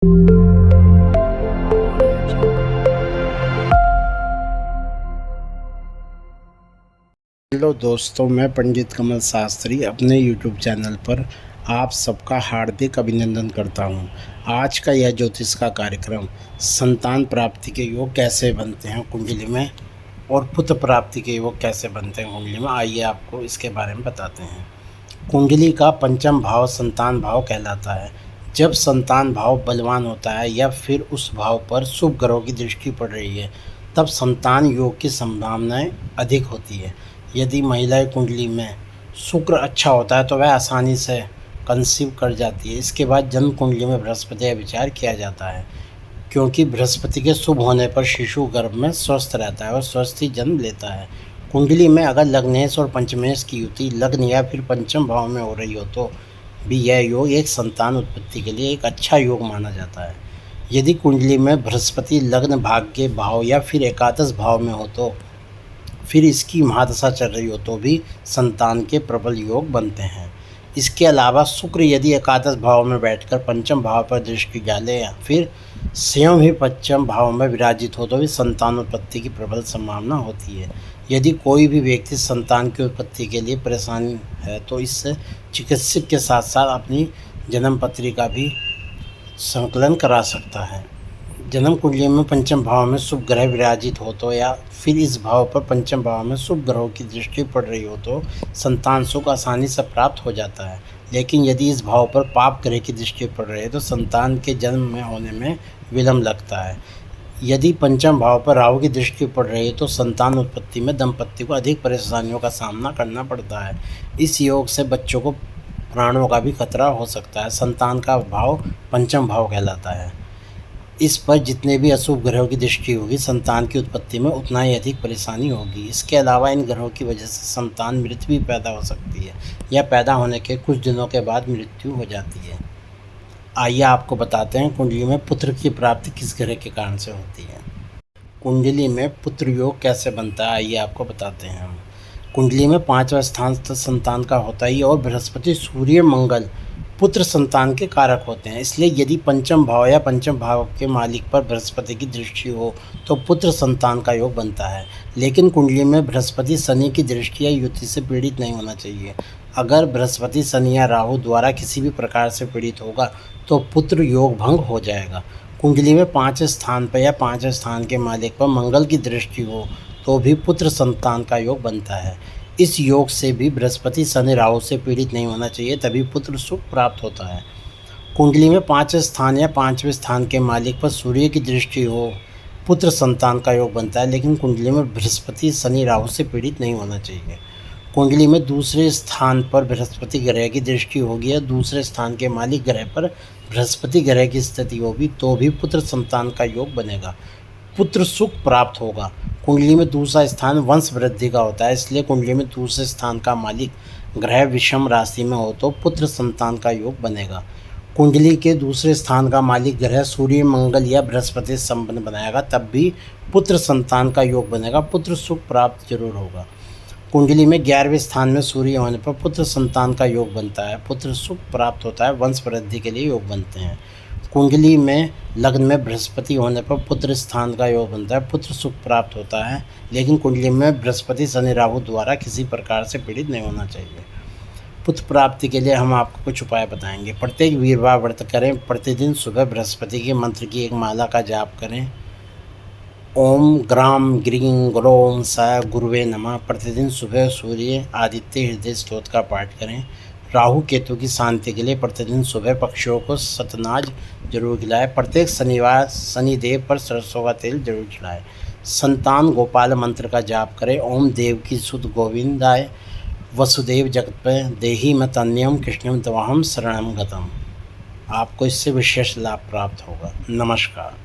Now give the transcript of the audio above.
Hello दोस्तों, मैं पंडित कमल शास्त्री अपने यूट्यूब चैनल पर आप सबका हार्दिक अभिनंदन करता हूं। आज का यह ज्योतिष का कार्यक्रम संतान प्राप्ति के योग कैसे बनते हैं कुंडली में और पुत्र प्राप्ति के योग कैसे बनते हैं कुंडली में, आइए आपको इसके बारे में बताते हैं। कुंडली का पंचम भाव संतान भाव कहलाता है। जब संतान भाव बलवान होता है या फिर उस भाव पर शुभ ग्रहों की दृष्टि पड़ रही है, तब संतान योग की संभावनाएं अधिक होती है। यदि महिला कुंडली में शुक्र अच्छा होता है तो वह आसानी से कंसीव कर जाती है। इसके बाद जन्म कुंडली में बृहस्पति का विचार किया जाता है, क्योंकि बृहस्पति के शुभ होने पर शिशु गर्भ में स्वस्थ रहता है और स्वस्थ ही जन्म लेता है। कुंडली में अगर लग्नेश और पंचमेश की युति लग्न या फिर पंचम भाव में हो रही हो तो भी यह योग एक संतान उत्पत्ति के लिए एक अच्छा योग माना जाता है। यदि कुंडली में बृहस्पति लग्न भाग्य भाव या फिर एकादश भाव में हो तो फिर इसकी महादशा चल रही हो तो भी संतान के प्रबल योग बनते हैं। इसके अलावा शुक्र यदि एकादश भाव में बैठकर पंचम भाव पर दृष्टि डाले या फिर स्वयं ही पंचम भाव में विराजित हो तो भी संतान उत्पत्ति की प्रबल संभावना होती है। यदि कोई भी व्यक्ति संतान की उत्पत्ति के लिए परेशानी है तो इससे चिकित्सक के साथ साथ अपनी जन्म पत्रिका भी संकलन करा सकता है। जन्म कुंडली में पंचम भाव में शुभ ग्रह विराजित हो तो या फिर इस भाव पर पंचम भाव में शुभ ग्रहों की दृष्टि पड़ रही हो तो संतान सुख आसानी से प्राप्त हो जाता है। लेकिन यदि इस भाव पर पाप ग्रह की दृष्टि पड़ रही है तो संतान के जन्म में होने में विलम्ब लगता है। यदि पंचम भाव पर राहु की दृष्टि पड़ रही है तो संतान उत्पत्ति में दंपति को अधिक परेशानियों का सामना करना पड़ता है। इस योग से बच्चों को प्राणों का भी खतरा हो सकता है। संतान का भाव पंचम भाव कहलाता है। इस पर जितने भी अशुभ ग्रहों की दृष्टि होगी संतान की उत्पत्ति में उतना ही अधिक परेशानी होगी। इसके अलावा इन ग्रहों की वजह से संतान मृत्यु भी पैदा हो सकती है या पैदा होने के कुछ दिनों के बाद मृत्यु हो जाती है। आइए आपको बताते हैं कुंडली में पुत्र की प्राप्ति किस ग्रह के कारण से होती है। कुंडली में पुत्र योग कैसे बनता है, आइए आपको बताते हैं हम। कुंडली में 5वां स्थान संतान का होता है और बृहस्पति सूर्य मंगल पुत्र संतान के कारक होते हैं। इसलिए यदि पंचम भाव या पंचम भाव के मालिक पर बृहस्पति की दृष्टि हो तो पुत्र संतान का योग बनता है। लेकिन कुंडली में बृहस्पति शनि की दृष्टि या युति से पीड़ित नहीं होना चाहिए। अगर बृहस्पति शनि या राहु द्वारा किसी भी प्रकार से पीड़ित होगा तो पुत्र योग भंग हो जाएगा। कुंडली में 5 स्थान पर या 5 स्थान के मालिक पर मंगल की दृष्टि हो तो भी पुत्र संतान का योग बनता है। इस योग से भी बृहस्पति शनि राहु से पीड़ित नहीं होना चाहिए, तभी पुत्र सुख प्राप्त होता है। कुंडली में 5 स्थान या 5वें स्थान के मालिक पर सूर्य की दृष्टि हो पुत्र संतान का योग बनता है, लेकिन कुंडली में बृहस्पति शनि राहु से पीड़ित नहीं होना चाहिए। कुंडली में दूसरे स्थान पर बृहस्पति ग्रह की दृष्टि होगी या दूसरे स्थान के मालिक ग्रह पर बृहस्पति ग्रह की स्थिति होगी तो भी पुत्र संतान का योग बनेगा, पुत्र सुख प्राप्त होगा। कुंडली में दूसरा स्थान वंश वृद्धि का होता है, इसलिए कुंडली में दूसरे स्थान का मालिक ग्रह विषम राशि में हो तो पुत्र संतान का योग बनेगा। कुंडली के दूसरे स्थान का मालिक ग्रह सूर्य मंगल या बृहस्पति संपन्न बनाएगा तब भी पुत्र संतान का योग बनेगा, पुत्र सुख प्राप्त जरूर होगा। कुंडली में 11वें स्थान में सूर्य होने पर पुत्र संतान का योग बनता है, पुत्र सुख प्राप्त होता है, वंश वृद्धि के लिए योग बनते हैं। कुंडली में लग्न में बृहस्पति होने पर पुत्र स्थान का योग बनता है, पुत्र सुख प्राप्त होता है। लेकिन कुंडली में बृहस्पति शनि राहु द्वारा किसी प्रकार से पीड़ित नहीं होना चाहिए। पुत्र प्राप्ति के लिए हम आपको कुछ उपाय बताएंगे। प्रत्येक वीरवार व्रत करें। प्रतिदिन सुबह बृहस्पति के मंत्र की एक माला का जाप करें। ओम ग्राम ग्रीं ग्रों स गुरुवे नमः। प्रतिदिन सुबह सूर्य आदित्य हृदय स्तोत्र का पाठ करें। राहु केतु की शांति के लिए प्रतिदिन सुबह पक्षियों को सतनाज जरूर खिलाएं। प्रत्येक शनिवार शनिदेव पर सरसों का तेल जरूर चढ़ाएं। संतान गोपाल मंत्र का जाप करें। ओम देव की सुत गोविंदाय वसुदेव जगत देहि मत अन्यम कृष्णम तवाहम शरणम गतम। आपको इससे विशेष लाभ प्राप्त होगा। नमस्कार।